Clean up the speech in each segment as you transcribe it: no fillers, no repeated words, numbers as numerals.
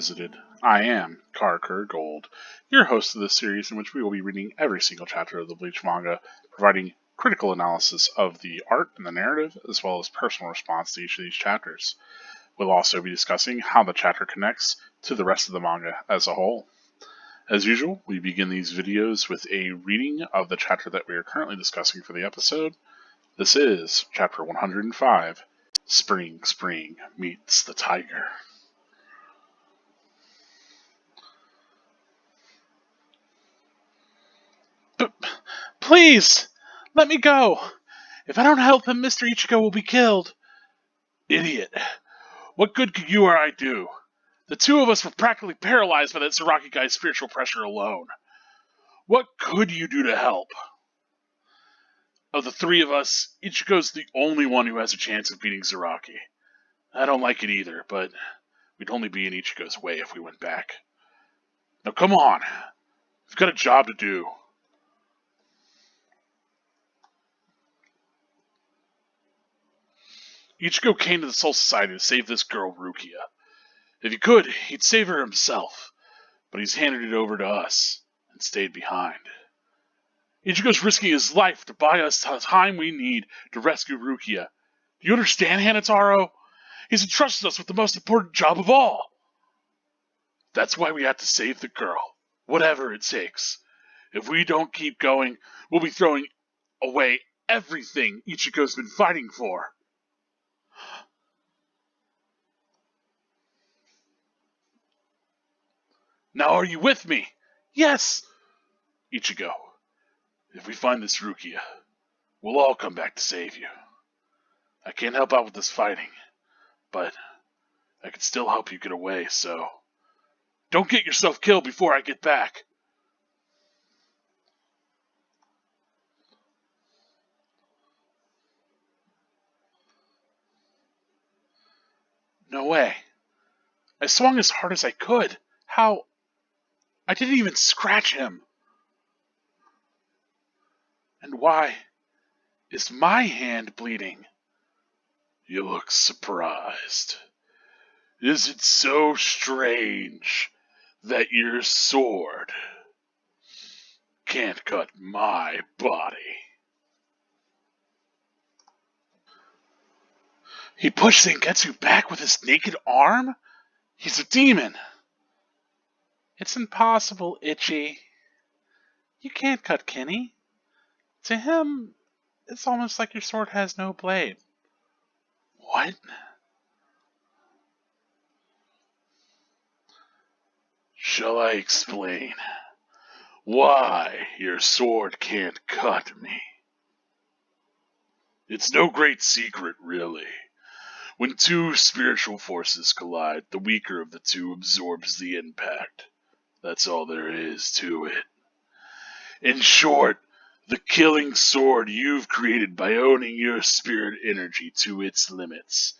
Revisited. I am Karker Gold, your host of this series in which we will be reading every single chapter of the Bleach manga, providing critical analysis of the art and the narrative, as well as personal response to each of these chapters. We'll also be discussing how the chapter connects to the rest of the manga as a whole. As usual, we begin these videos with a reading of the chapter that we are currently discussing for the episode. This is Chapter 105, Spring Meets the Tiger. Please, let me go. If I don't help him, Mr. Ichigo will be killed. Idiot. What good could you or I do? The two of us were practically paralyzed by that Zaraki guy's spiritual pressure alone. What could you do to help? Of the three of us, Ichigo's the only one who has a chance of beating Zaraki. I don't like it either, but we'd only be in Ichigo's way if we went back. Now come on. We've got a job to do. Ichigo came to the Soul Society to save this girl, Rukia. If he could, he'd save her himself, but he's handed it over to us and stayed behind. Ichigo's risking his life to buy us the time we need to rescue Rukia. Do you understand, Hanataro? He's entrusted us with the most important job of all. That's why we have to save the girl, whatever it takes. If we don't keep going, we'll be throwing away everything Ichigo's been fighting for. Now are you with me? Yes! Ichigo, if we find this Rukia, we'll all come back to save you. I can't help out with this fighting, but I can still help you get away, so don't get yourself killed before I get back. No way. I swung as hard as I could. How? I didn't even scratch him. And why is my hand bleeding? You look surprised. Is it so strange that your sword can't cut my body? He pushed Zangetsu back with his naked arm? He's a demon. It's impossible, Itchy. You can't cut Kenny. To him, it's almost like your sword has no blade. What? Shall I explain why your sword can't cut me? It's no great secret, really. When two spiritual forces collide, the weaker of the two absorbs the impact. That's all there is to it. In short, the killing sword you've created by owning your spirit energy to its limits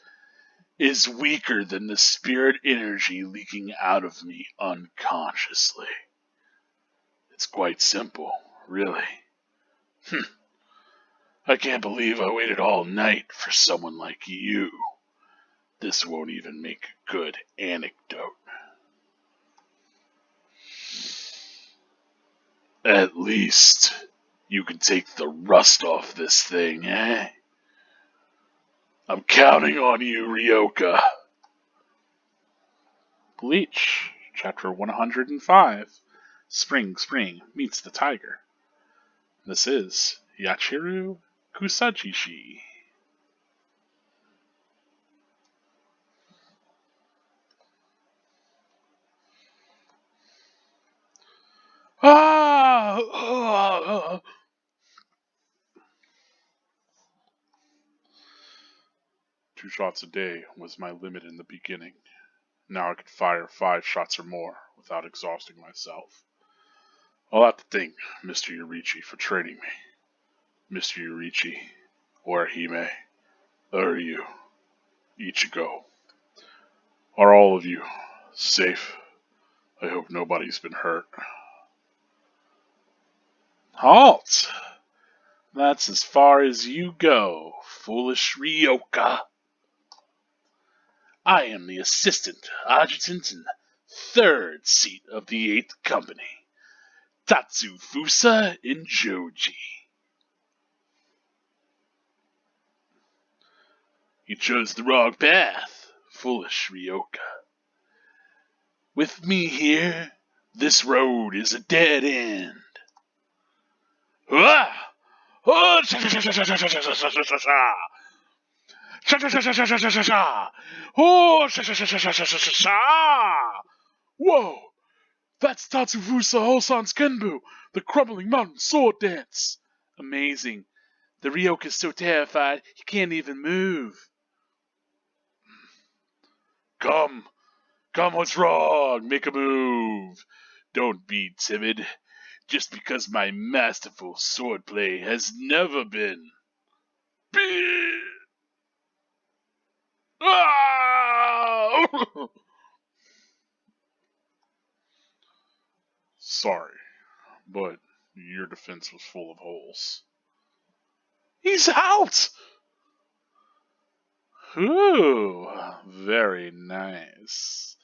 is weaker than the spirit energy leaking out of me unconsciously. It's quite simple, really. I can't believe I waited all night for someone like you. This won't even make a good anecdote. At least you can take the rust off this thing, eh? I'm counting on you, Ryoka. Bleach, Chapter 105, Spring Meets the Tiger. This is Yachiru Kusajishi. Ah! 2 shots a day was my limit in the beginning. Now I could fire 5 shots or more without exhausting myself. I'll have to thank Mr. Yorichi for training me. Mr. Yorichi, Orihime, Uryu, Ichigo. Are all of you safe? I hope nobody's been hurt. Halt! That's as far as you go, foolish Ryoka. I am the assistant, adjutant, and third seat of the 8th Company, Tatsufusa in Joji. You chose the wrong path, foolish Ryoka. With me here, this road is a dead end. Ah! Oh, whoa! That's Tatsufusa Hosan's Kenbu, the crumbling mountain sword dance. Amazing. The Ryoka's so terrified he can't even move. Come, what's wrong? Make a move. Don't be timid. Just because my masterful swordplay has never been. Ah! Sorry, but your defense was full of holes. He's out! Ooh, very nice.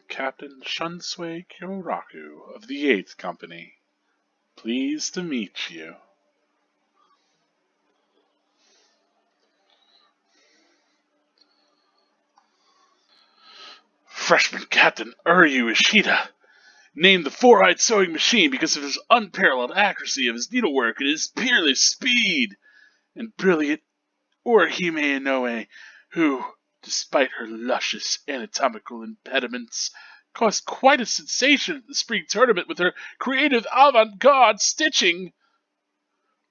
Captain Shunsui Kyoraku of the 8th Company. Pleased to meet you. Freshman Captain Uryu Ishida, named the four-eyed sewing machine because of his unparalleled accuracy of his needlework and his peerless speed. And brilliant Orihime Inoue, who, despite her luscious anatomical impediments, caused quite a sensation at the spring tournament with her creative avant-garde stitching.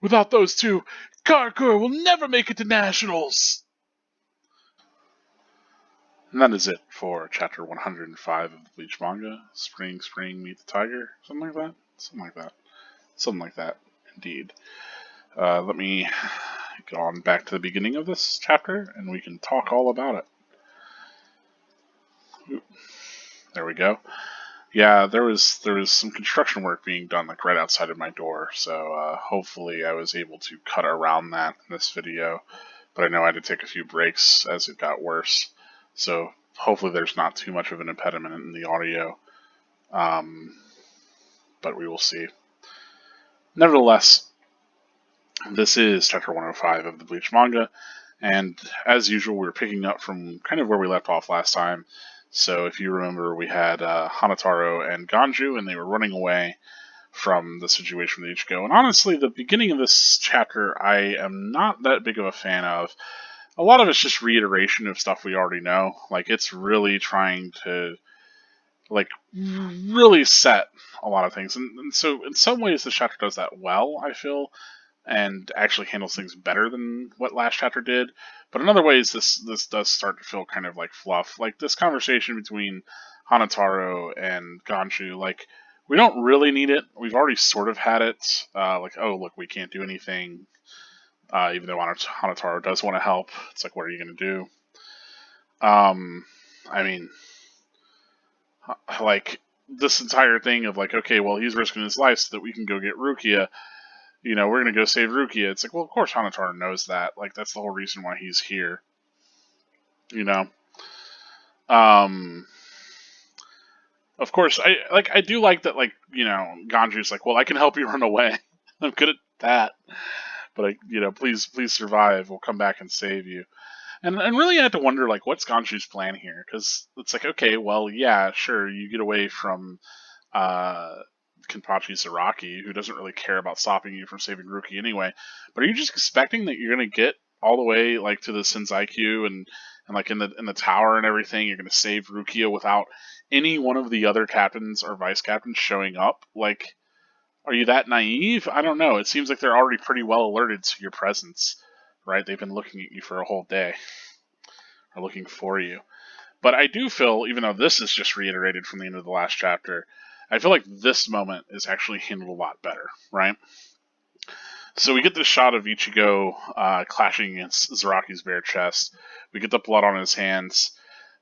Without those two, Karakura will never make it to nationals. And that is it for chapter 105 of the Bleach manga. Spring, meet the tiger. Something like that. Indeed. Let me get on back to the beginning of this chapter, and we can talk all about it. Ooh, there we go. Yeah, there was some construction work being done like right outside of my door, so hopefully I was able to cut around that in this video. But I know I had to take a few breaks as it got worse, so hopefully there's not too much of an impediment in the audio. But we will see. Nevertheless, this is chapter 105 of the Bleach manga, and as usual, we're picking up from kind of where we left off last time. So if you remember, we had Hanataro and Ganju, and they were running away from the situation with Ichigo. And honestly, the beginning of this chapter, I am not that big of a fan of. A lot of it's just reiteration of stuff we already know. Like, it's really trying to, like, really set a lot of things. And so, in some ways, this chapter does that well, I feel, and actually handles things better than what last chapter did. But in other ways, this does start to feel kind of like fluff. Like, this conversation between Hanataro and Ganju, like, we don't really need it. We've already sort of had it. Like, oh, look, we can't do anything. Even though Hanataro does want to help. It's like, what are you going to do? I mean, like, this entire thing of like, okay, well, he's risking his life so that we can go get Rukia. You know, we're going to go save Rukia. It's like, well, of course Hanataro knows that. Like, that's the whole reason why he's here. You know? Of course, I do like that, like, you know, Ganju's like, well, I can help you run away. I'm good at that. But, please survive. We'll come back and save you. And really I had to wonder, like, what's Ganju's plan here? Because it's like, okay, well, yeah, sure, you get away from Kenpachi Zaraki, who doesn't really care about stopping you from saving Ruki anyway. But are you just expecting that you're going to get all the way, like, to the Senzaiku and like in the tower and everything, you're going to save Rukia without any one of the other captains or vice captains showing up? Like, are you that naive? I don't know. It seems like they're already pretty well alerted to your presence, right? They've been looking at you for a whole day, or looking for you. But I do feel, even though this is just reiterated from the end of the last chapter, I feel like this moment is actually handled a lot better, right? So we get this shot of Ichigo clashing against Zaraki's bare chest. We get the blood on his hands.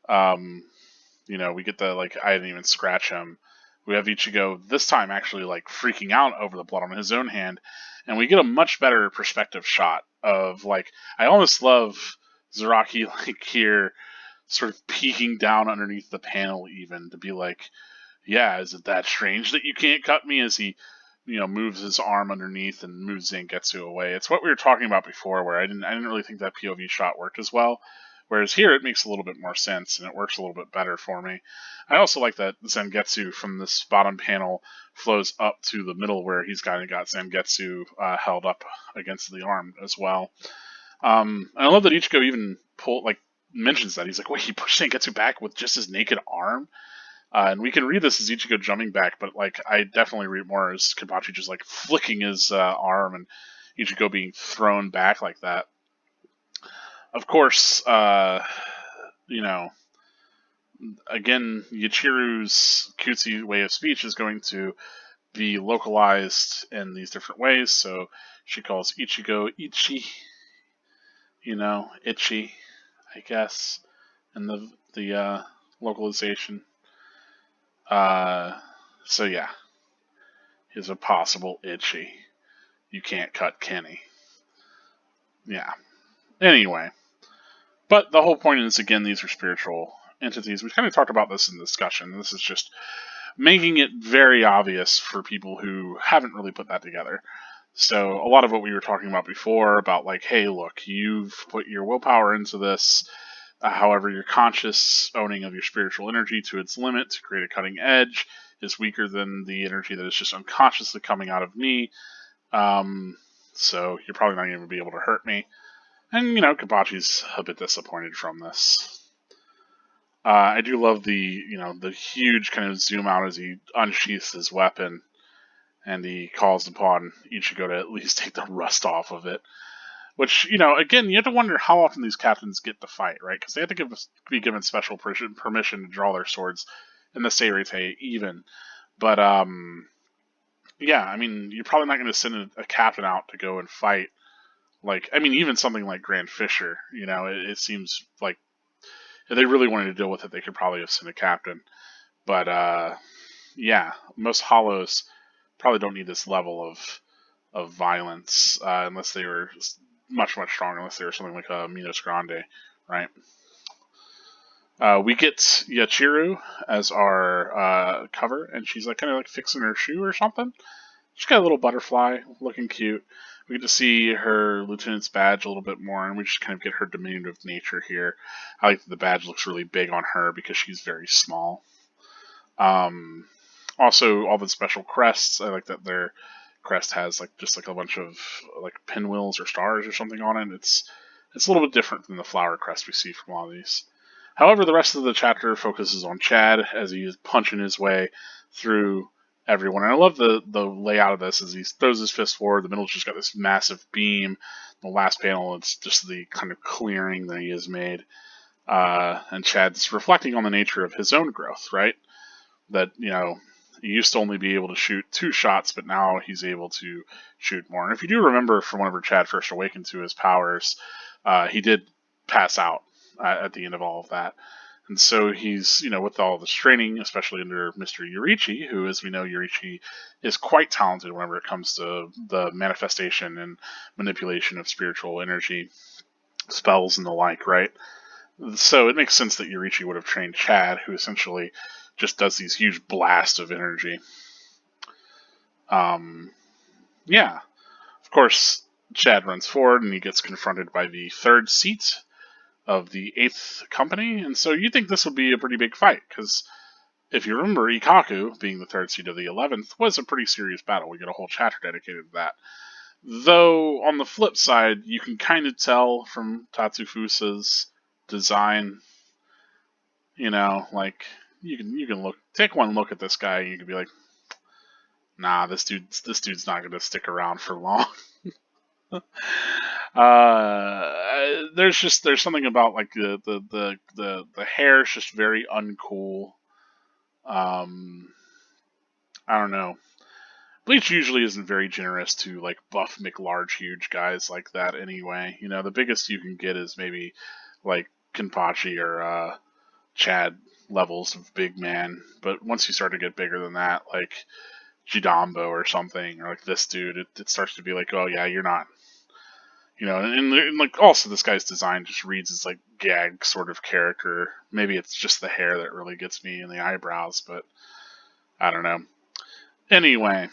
We get the, like, I didn't even scratch him. we have Ichigo this time actually like freaking out over the blood on his own hand, and we get a much better perspective shot of like I almost love Zaraki like here sort of peeking down underneath the panel even to be like, yeah, is it that strange that you can't cut me as he moves his arm underneath and moves Zangetsu away. It's what we were talking about before where I didn't really think that POV shot worked as well. Whereas here it makes a little bit more sense and it works a little bit better for me. I also like that Zangetsu from this bottom panel flows up to the middle where he's kind of got Zangetsu held up against the arm as well. And I love that Ichigo even mentions that. He's like, wait, he pushed Zangetsu back with just his naked arm? And we can read this as Ichigo jumping back, but like I definitely read more as Kenpachi just like flicking his arm and Ichigo being thrown back like that. Of course, again, Yachiru's cutesy way of speech is going to be localized in these different ways. So she calls Ichigo Ichi, Itchy, I guess, in the localization. So yeah, here's a possible Itchy. You can't cut Kenny. Yeah. Anyway. But the whole point is, again, these are spiritual entities. We kind of talked about this in the discussion. This is just making it very obvious for people who haven't really put that together. So a lot of what we were talking about before about like, hey, look, you've put your willpower into this. However, your conscious owning of your spiritual energy to its limit to create a cutting edge is weaker than the energy that is just unconsciously coming out of me. So you're probably not going to be able to hurt me. And, Kabachi's a bit disappointed from this. I do love the huge kind of zoom out as he unsheaths his weapon and he calls upon Ichigo to at least take the rust off of it. Which, again, you have to wonder how often these captains get to fight, right? Because they have to be given special permission to draw their swords in the Seirete even. But, yeah, I mean, you're probably not going to send a captain out to go and fight. Like, I mean, even something like Grand Fisher, it seems like if they really wanted to deal with it, they could probably have sent a captain. But, yeah, most hollows probably don't need this level of violence unless they were much, much stronger, unless they were something like a Minos Grande, right? We get Yachiru as our cover, and she's like kind of like fixing her shoe or something. She's got a little butterfly, looking cute. We get to see her lieutenant's badge a little bit more, and we just kind of get her diminutive nature here. I like that the badge looks really big on her because she's very small. Also, all the special crests, I like that their crest has just a bunch of like pinwheels or stars or something on it. It's a little bit different than the flower crest we see from all of these. However, the rest of the chapter focuses on Chad as he is punching his way through everyone. And I love the layout of this as he throws his fist forward. The middle's just got this massive beam. The last panel, it's just the kind of clearing that he has made. And Chad's reflecting on the nature of his own growth, right? That, he used to only be able to shoot 2 shots, but now he's able to shoot more. And if you do remember from whenever Chad first awakened to his powers, he did pass out at the end of all of that. And so he's, with all this training, especially under Mr. Yorichi, who, as we know, Yorichi is quite talented whenever it comes to the manifestation and manipulation of spiritual energy, spells, and the like, right? So it makes sense that Yorichi would have trained Chad, who essentially just does these huge blasts of energy. Yeah. Of course, Chad runs forward and he gets confronted by the 3rd seat of the 8th company, and so you think this would be a pretty big fight, because if you remember, Ikaku, being the 3rd seat of the 11th, was a pretty serious battle. We get a whole chapter dedicated to that. Though, on the flip side, you can kind of tell from Tatsufusa's design, you can take one look at this guy and you can be like, nah, this dude's not gonna stick around for long. There's something about like the hair is just very uncool. I don't know. Bleach usually isn't very generous to like buff McLarge huge guys like that anyway. The biggest you can get is maybe like Kenpachi or Chad levels of big man, but once you start to get bigger than that, like Jidambo or something, or like this dude, it starts to be like, oh yeah, you're not, and like also this guy's design just reads as like gag sort of character. Maybe it's just the hair that really gets me and the eyebrows, but I don't know. Anyway,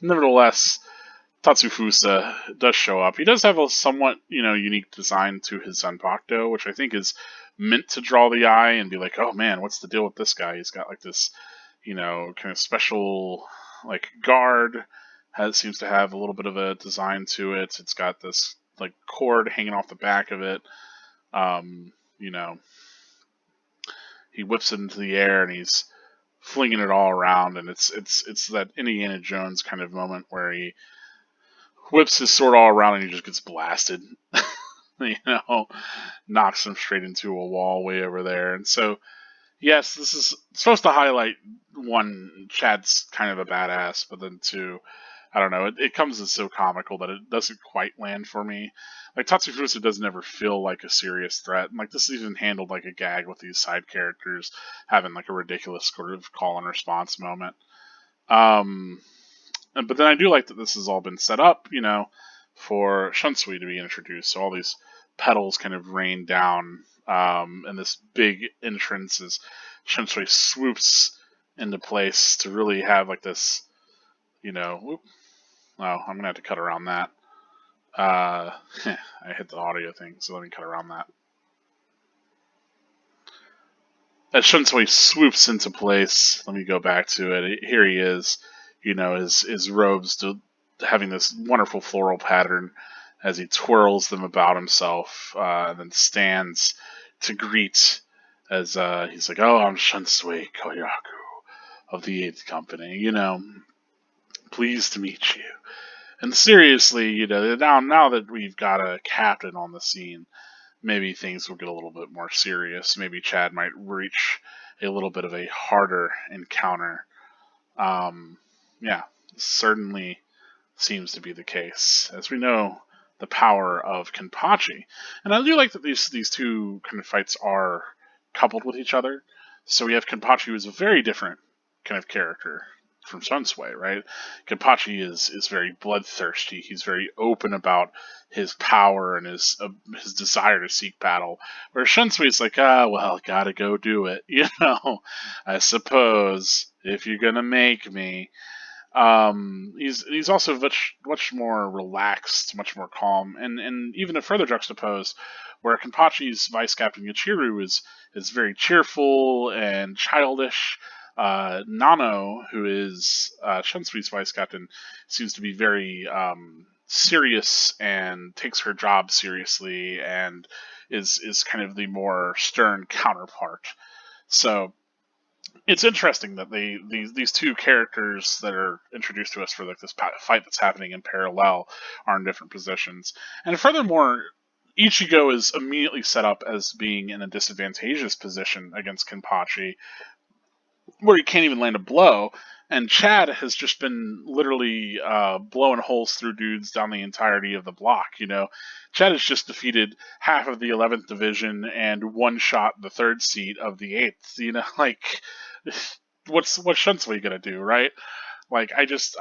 nevertheless, Tatsufusa does show up. He does have a somewhat, unique design to his Zanpakuto, which I think is meant to draw the eye and be like, oh man, what's the deal with this guy? He's got like this, kind of special like guard. Seems to have a little bit of a design to it. It's got this like cord hanging off the back of it. Um, you know, he whips it into the air and he's flinging it all around, and it's that Indiana Jones kind of moment where he whips his sword all around and he just gets blasted. you know, Knocks him straight into a wall way over there. And so, yes, this is supposed to highlight one, Chad's kind of a badass, but then two, I don't know, it comes as so comical that it doesn't quite land for me. Like, Tatsufusa doesn't ever feel like a serious threat. And, like, this is even handled like a gag with these side characters having, like, a ridiculous sort of call and response moment. But then I do like that this has all been set up, for Shunsui to be introduced. So all these petals kind of rain down, and this big entrance as Shunsui swoops into place to really have like this, whoop. Oh, I'm gonna have to cut around that. I hit the audio thing, so let me cut around that. As Shunsui swoops into place, let me go back to it. Here he is, his robes having this wonderful floral pattern as he twirls them about himself, and then stands to greet as he's like, "Oh, I'm Shunsui Koyaku of the 8th Company. Pleased to meet you." And seriously, now that we've got a captain on the scene, maybe things will get a little bit more serious. Maybe Chad might reach a little bit of a harder encounter. Yeah, certainly seems to be the case, as we know the power of Kenpachi. And I do like that these two kind of fights are coupled with each other. So we have Kenpachi, who is a very different kind of character from Sunsui, right? Kenpachi is very bloodthirsty. He's very open about his power and his desire to seek battle. Where Shunsui is like, well, gotta go do it. I suppose if you're gonna make me. He's also much more relaxed, much more calm, and even a further juxtapose, where Kenpachi's Vice Captain Yachiru is very cheerful and childish. Nano, who is Shensui's Vice Captain, seems to be very serious and takes her job seriously, and is kind of the more stern counterpart. So it's interesting that these two characters that are introduced to us for like this fight that's happening in parallel are in different positions. And furthermore, Ichigo is immediately set up as being in a disadvantageous position against Kenpachi, where he can't even land a blow. And Chad has just been literally blowing holes through dudes down the entirety of the block. Chad has just defeated half of the 11th Division and one shot the 3rd seat of the 8th. Like, what's Shunsui gonna do, right? Like, I just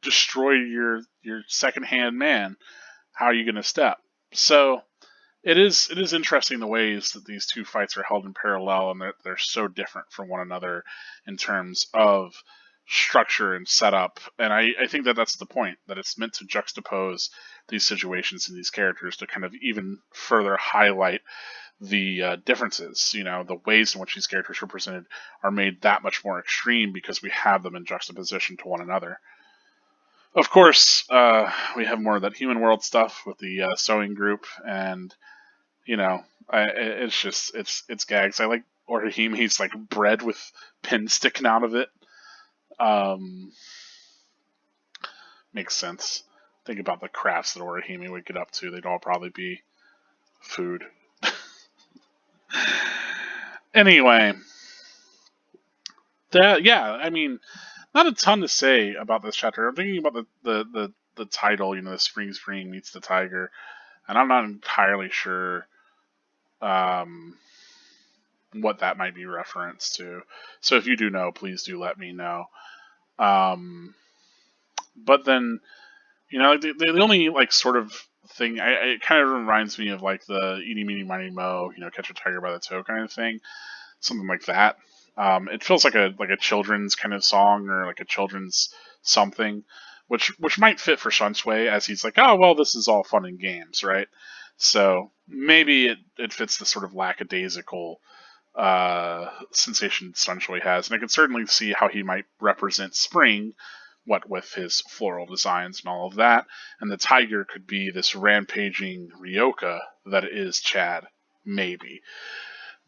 destroy your second-hand man. How are you gonna step? So it is interesting the ways that these two fights are held in parallel, and they're so different from one another in terms of structure and setup. And I think that's the point, that it's meant to juxtapose these situations and these characters to kind of even further highlight the differences. The ways in which these characters are presented are made that much more extreme because we have them in juxtaposition to one another. Of course, we have more of that human world stuff with the sewing group, and it's gags. I like Orihime's like bread with pins sticking out of it. Makes sense. Think about the crafts that Orihime would get up to. They'd all probably be food. Anyway, I mean, not a ton to say about this chapter. I'm thinking about the title, the Spring meets the Tiger, and I'm not entirely sure what that might be referenced to. So if you do know, please do let me know. Um, but then, the only like sort of thing, it kind of reminds me of like the eeny meeny miny mo, catch a tiger by the toe kind of thing, something like that. It feels like a children's kind of song or like a children's something, which might fit for Shunshui, as he's like, oh well, this is all fun and games, right? So maybe it fits the sort of lackadaisical sensation Shunshui has, and I can certainly see how he might represent spring, what with his floral designs and all of that, and the tiger could be this rampaging Ryoka that is Chad, maybe.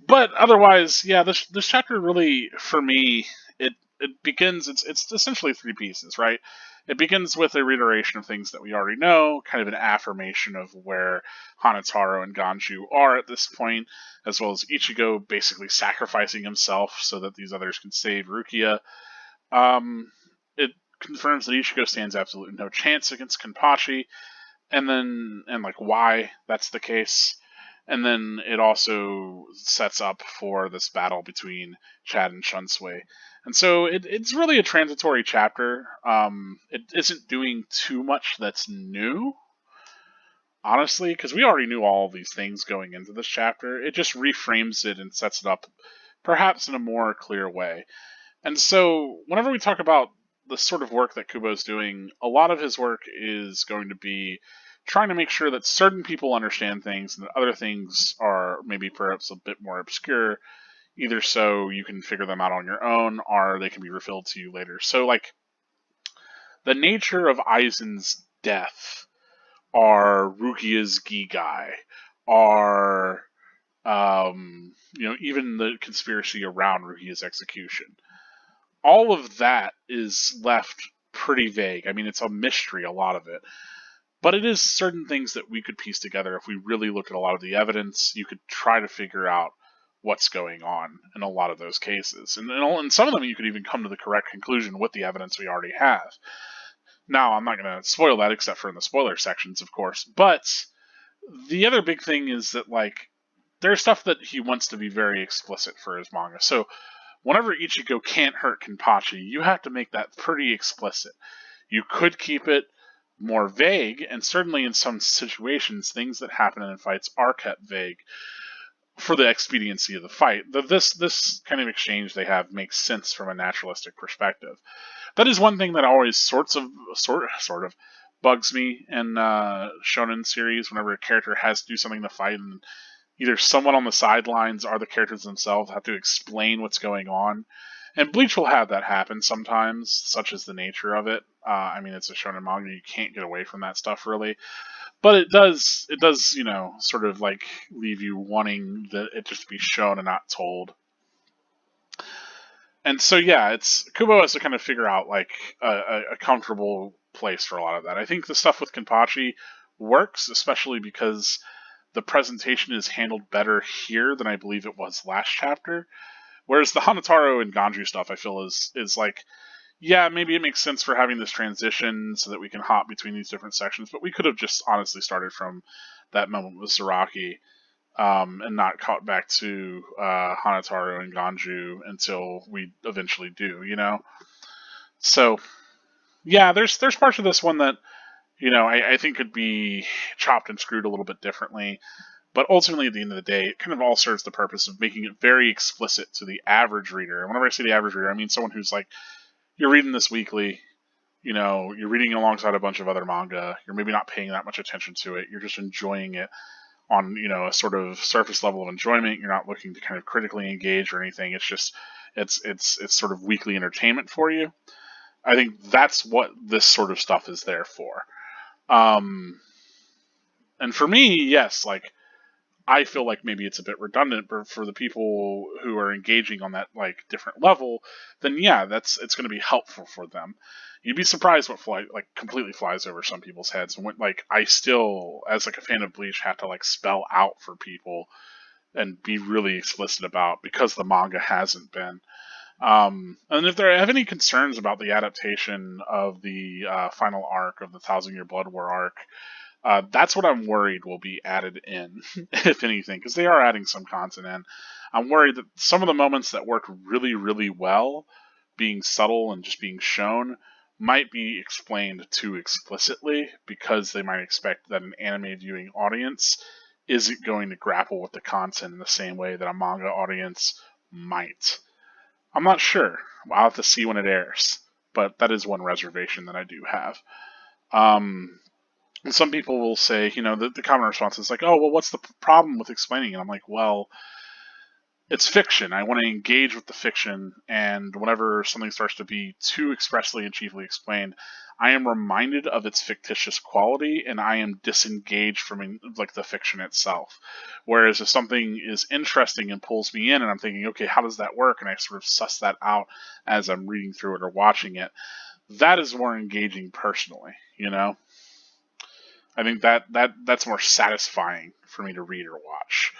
But otherwise, yeah, this chapter really, for me, it begins. It's essentially three pieces, right? It begins with a reiteration of things that we already know, kind of an affirmation of where Hanataro and Ganju are at this point, as well as Ichigo basically sacrificing himself so that these others can save Rukia. It confirms that Ichigo stands absolutely no chance against Kenpachi, and like why that's the case. And then it also sets up for this battle between Chad and Shunsui. And so it's really a transitory chapter. It isn't doing too much that's new, honestly, because we already knew all of these things going into this chapter. It just reframes it and sets it up perhaps in a more clear way. And so whenever we talk about the sort of work that Kubo's doing, a lot of his work is going to be trying to make sure that certain people understand things and that other things are maybe perhaps a bit more obscure, either so you can figure them out on your own or they can be revealed to you later. So, like, the nature of Aizen's death, or Rukia's Gigai, or, even the conspiracy around Rukia's execution. All of that is left pretty vague. I mean, it's a mystery, a lot of it. But it is certain things that we could piece together if we really looked at a lot of the evidence. You could try to figure out what's going on in a lot of those cases. And in some of them, you could even come to the correct conclusion with the evidence we already have. Now, I'm not going to spoil that except for in the spoiler sections, of course. But the other big thing is that, like, there's stuff that he wants to be very explicit for his manga. So whenever Ichigo can't hurt Kenpachi, you have to make that pretty explicit. You could keep it more vague, and certainly in some situations, things that happen in fights are kept vague for the expediency of the fight. This kind of exchange they have makes sense from a naturalistic perspective. That is one thing that always sort of bugs me in shonen series whenever a character has to do something to fight, and either someone on the sidelines or the characters themselves have to explain what's going on. And Bleach will have that happen sometimes, such as the nature of it. I mean, it's a shonen manga; you can't get away from that stuff really. But it does, sort of like leave you wanting it just to be shown and not told. And so, yeah, Kubo has to kind of figure out like a comfortable place for a lot of that. I think the stuff with Kenpachi works, especially because the presentation is handled better here than I believe it was last chapter. Whereas the Hanataro and Ganju stuff, I feel, is like, yeah, maybe it makes sense for having this transition so that we can hop between these different sections, but we could have just honestly started from that moment with Zaraki and not caught back to Hanataro and Ganju until we eventually do, So, yeah, there's parts of this one that, I think could be chopped and screwed a little bit differently. But ultimately, at the end of the day, it kind of all serves the purpose of making it very explicit to the average reader. And whenever I say the average reader, I mean someone who's like, you're reading this weekly, you're reading alongside a bunch of other manga, you're maybe not paying that much attention to it, you're just enjoying it on, a sort of surface level of enjoyment, you're not looking to kind of critically engage or anything, it's just, it's sort of weekly entertainment for you. I think that's what this sort of stuff is there for. And for me, yes, like, I feel like maybe it's a bit redundant, but for the people who are engaging on that like different level, then yeah, it's going to be helpful for them. You'd be surprised what completely flies over some people's heads, and what like I still, as like a fan of Bleach, have to like spell out for people and be really explicit about because the manga hasn't been. And if they have any concerns about the adaptation of the final arc of the Thousand Year Blood War arc, that's what I'm worried will be added in, if anything, because they are adding some content in. I'm worried that some of the moments that worked really, really well, being subtle and just being shown, might be explained too explicitly because they might expect that an anime viewing audience isn't going to grapple with the content in the same way that a manga audience might. I'm not sure. I'll have to see when it airs, but that is one reservation that I do have. And some people will say, the common response is like, oh, well, what's the problem with explaining it? I'm like, well, it's fiction. I want to engage with the fiction, and whenever something starts to be too expressly and chiefly explained, I am reminded of its fictitious quality, and I am disengaged from like the fiction itself. Whereas if something is interesting and pulls me in, and I'm thinking, okay, how does that work, and I sort of suss that out as I'm reading through it or watching it, that is more engaging personally. I think that's more satisfying for me to read or watch.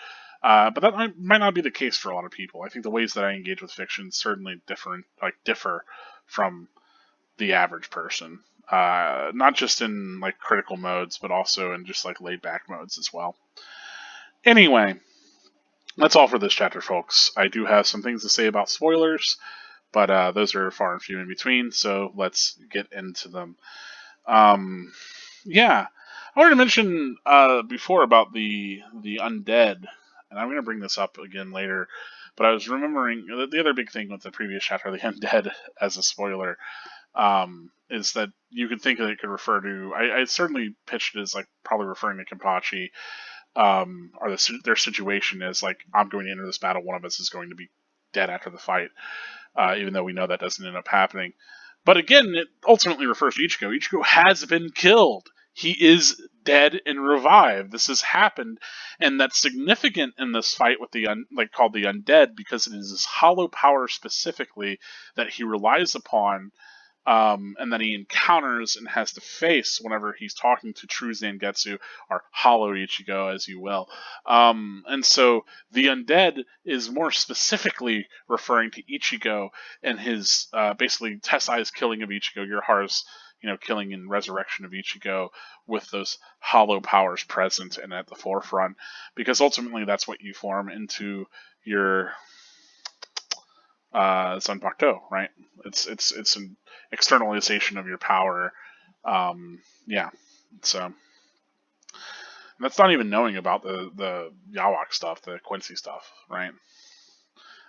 But that might not be the case for a lot of people. I think the ways that I engage with fiction certainly differ from the average person. Not just in like critical modes, but also in just like laid back modes as well. Anyway, that's all for this chapter, folks. I do have some things to say about spoilers, but those are far and few in between. So let's get into them. Yeah, I wanted to mention before about the undead, and I'm going to bring this up again later. But I was remembering the other big thing with the previous chapter, the undead, as a spoiler, is that you could think that it could refer to. I certainly pitched it as like probably referring to Kenpachi, or their situation is like, I'm going to enter this battle. One of us is going to be dead after the fight, even though we know that doesn't end up happening. But again, it ultimately refers to Ichigo. Ichigo has been killed. He is dead and revived. This has happened, and that's significant in this fight with the called the undead, because it is his hollow power specifically that he relies upon, and that he encounters and has to face whenever he's talking to true Zangetsu, or hollow Ichigo, as you will. And so the undead is more specifically referring to Ichigo and his basically Tessai's killing of Ichigo, Uriharu's killing and resurrection of Ichigo, with those hollow powers present and at the forefront, because ultimately that's what you form into your Zanpakuto, right? It's an externalization of your power. Yeah, so that's not even knowing about the Yawak stuff, the Quincy stuff, right?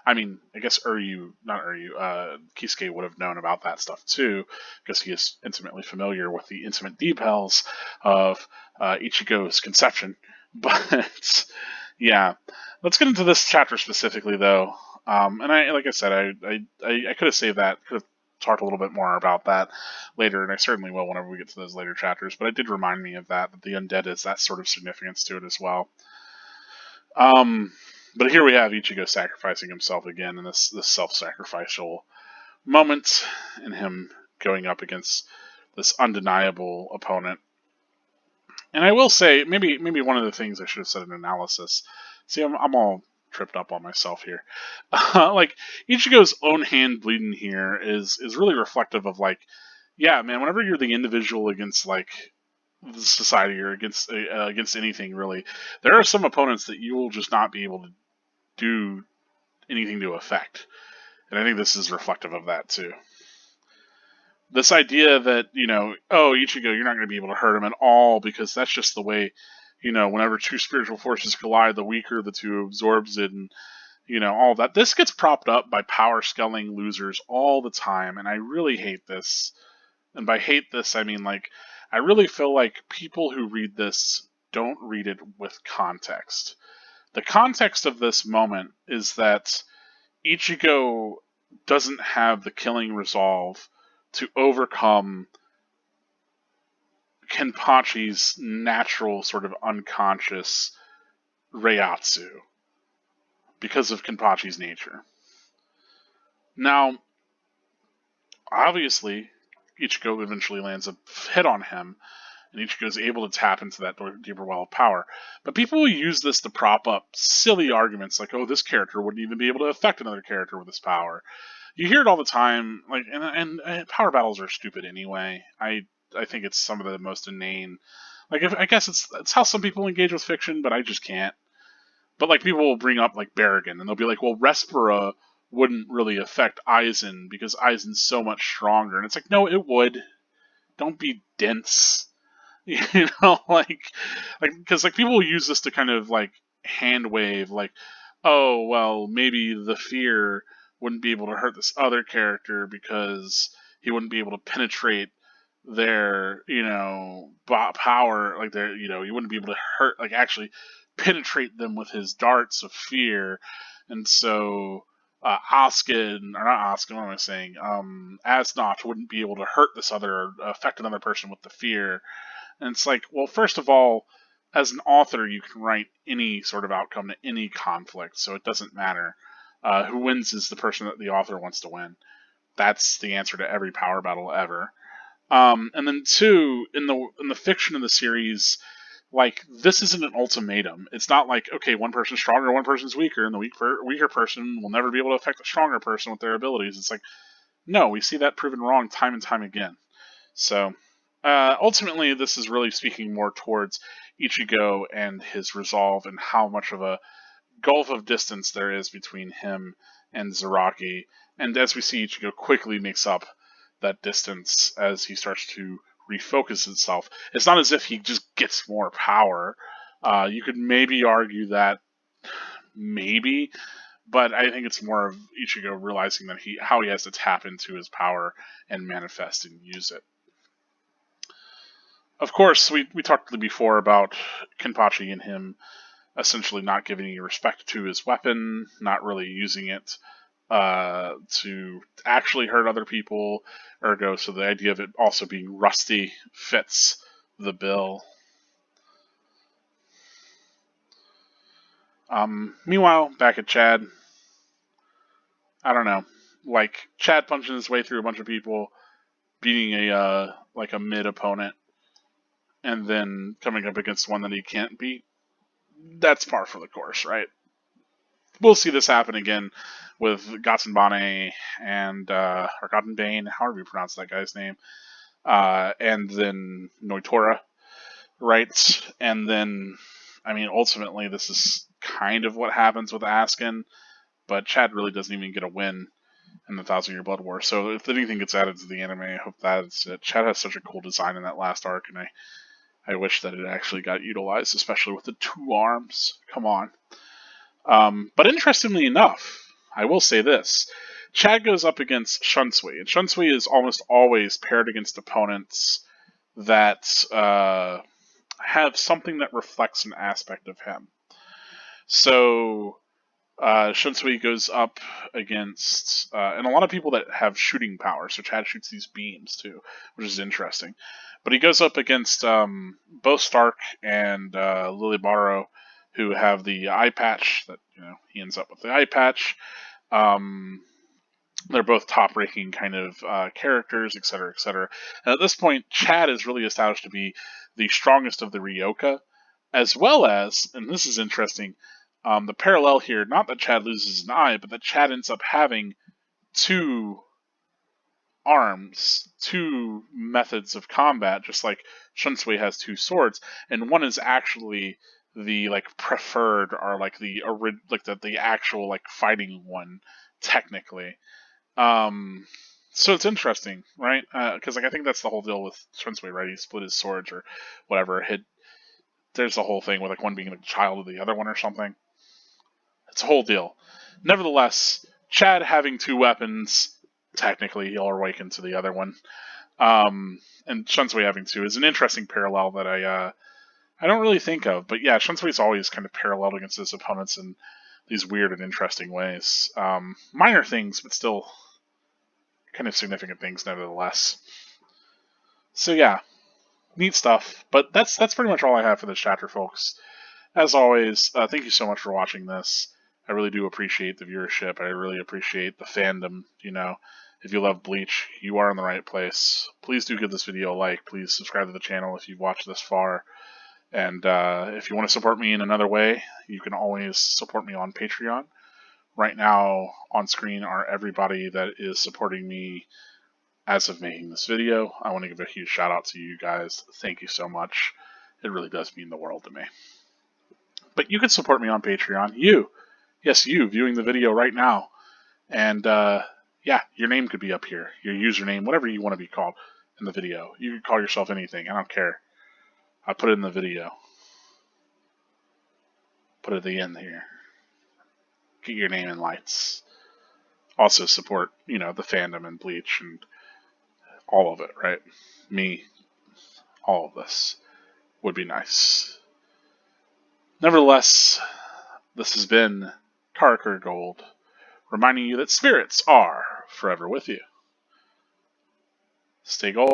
I mean, I guess Kisuke would have known about that stuff too, because he is intimately familiar with the intimate details of Ichigo's conception. But yeah, let's get into this chapter specifically, though. And like I said, I could have saved that, could have talked a little bit more about that later, and I certainly will whenever we get to those later chapters. But it did remind me of that the undead is that sort of significance to it as well. But here we have Ichigo sacrificing himself again in this self-sacrificial moment, and him going up against this undeniable opponent. And I will say, maybe one of the things I should have said in analysis. See, I'm all tripped up on myself here. Like, Ichigo's own hand bleeding here is really reflective of, like, yeah, man, whenever you're the individual against, like, the society or against anything, really, there are some opponents that you will just not be able to do anything to affect. And I think this is reflective of that, too. This idea that, oh, Ichigo, you're not going to be able to hurt him at all, because that's just the way, whenever two spiritual forces collide, the weaker the two absorbs it, and, all that. This gets propped up by power scaling losers all the time, and I really hate this. And by hate this, I mean, like, I really feel like people who read this don't read it with context. The context of this moment is that Ichigo doesn't have the killing resolve to overcome Kenpachi's natural sort of unconscious Reiatsu because of Kenpachi's nature. Now, obviously, Ichigo eventually lands a hit on him, and Ichigo is able to tap into that deeper well of power. But people will use this to prop up silly arguments like, oh, this character wouldn't even be able to affect another character with this power. You hear it all the time, like, and power battles are stupid anyway. I think it's some of the most inane. Like, I guess it's how some people engage with fiction, but I just can't. But like people will bring up like Berrigan, and they'll be like, well, Respera wouldn't really affect Aizen because Aizen's so much stronger. And it's like, no, it would. Don't be dense. You know, because like people will use this to kind of like hand wave, like, oh well, maybe the fear wouldn't be able to hurt this other character because he wouldn't be able to penetrate their, power, like their, he wouldn't be able to hurt, like actually penetrate them with his darts of fear, and so Oskin, or not Oskin, what am I saying? Asnot wouldn't be able to hurt this other, affect another person with the fear. And it's like, well, first of all, as an author, you can write any sort of outcome to any conflict, so it doesn't matter. Who wins is the person that the author wants to win. That's the answer to every power battle ever. And then two, in the fiction of the series, like, this isn't an ultimatum. It's not like, okay, one person's stronger, one person's weaker, and the weaker person will never be able to affect the stronger person with their abilities. It's like, no, we see that proven wrong time and time again. So, ultimately, this is really speaking more towards Ichigo and his resolve and how much of a gulf of distance there is between him and Zaraki. And as we see, Ichigo quickly makes up that distance as he starts to refocus himself. It's not as if he just gets more power. You could maybe argue that, maybe, but I think it's more of Ichigo realizing that how he has to tap into his power and manifest and use it. Of course, we talked before about Kenpachi and him essentially not giving any respect to his weapon, not really using it to actually hurt other people, ergo, so the idea of it also being rusty fits the bill. Meanwhile, back at Chad, I don't know, like, Chad punching his way through a bunch of people, beating a mid opponent, and then coming up against one that he can't beat. That's par for the course, right? We'll see this happen again with Gatenbane and or Gatenbane, however you pronounce that guy's name, and then Noitora, right? And then, I mean, ultimately, this is kind of what happens with Askin, but Chad really doesn't even get a win in the 1,000-Year Blood War. So if anything gets added to the anime, I hope that's it. Chad has such a cool design in that last arc, and I wish that it actually got utilized, especially with the two arms. Come on. But interestingly enough, I will say this. Chad goes up against Shunsui, and Shunsui is almost always paired against opponents that have something that reflects an aspect of him. So Shunsui goes up against, and a lot of people that have shooting power, so Chad shoots these beams too, which is interesting. But he goes up against both Stark and Lilibaro, who have the eye patch. That he ends up with the eye patch. They're both top-ranking kind of characters, etc., etc. And at this point, Chad is really established to be the strongest of the Ryoka, as well as, and this is interesting, the parallel here, not that Chad loses an eye, but that Chad ends up having two arms, two methods of combat, just like Shunsui has two swords, and one is actually the preferred, or the actual fighting one, technically. So it's interesting, right? Because I think that's the whole deal with Shunsui, right? He split his swords or whatever. There's a whole thing with one being the child of the other one or something. It's a whole deal. Nevertheless, Chad having two weapons, technically he'll awaken to the other one. And Shunsui having two is an interesting parallel that I don't really think of. But yeah, Shunsui's always kind of paralleled against his opponents in these weird and interesting ways. Minor things, but still kind of significant things nevertheless. So yeah, neat stuff. But that's pretty much all I have for this chapter, folks. As always, thank you so much for watching this. I really do appreciate the viewership. I really appreciate the fandom. If you love Bleach, you are in the right place. Please do give this video a like. Please subscribe to the channel if you've watched this far. And if you want to support me in another way, you can always support me on Patreon. Right now, on screen are everybody that is supporting me as of making this video. I want to give a huge shout out to you guys. Thank you so much. It really does mean the world to me. But you could support me on Patreon. You. Yes, you, viewing the video right now. And, yeah, your name could be up here. Your username, whatever you want to be called in the video. You can call yourself anything. I don't care. I'll put it in the video. Put it at the end here. Get your name in lights. Also support, the fandom and Bleach and all of it, right? Me, all of this would be nice. Nevertheless, this has been Karker Gold, reminding you that spirits are forever with you. Stay gold.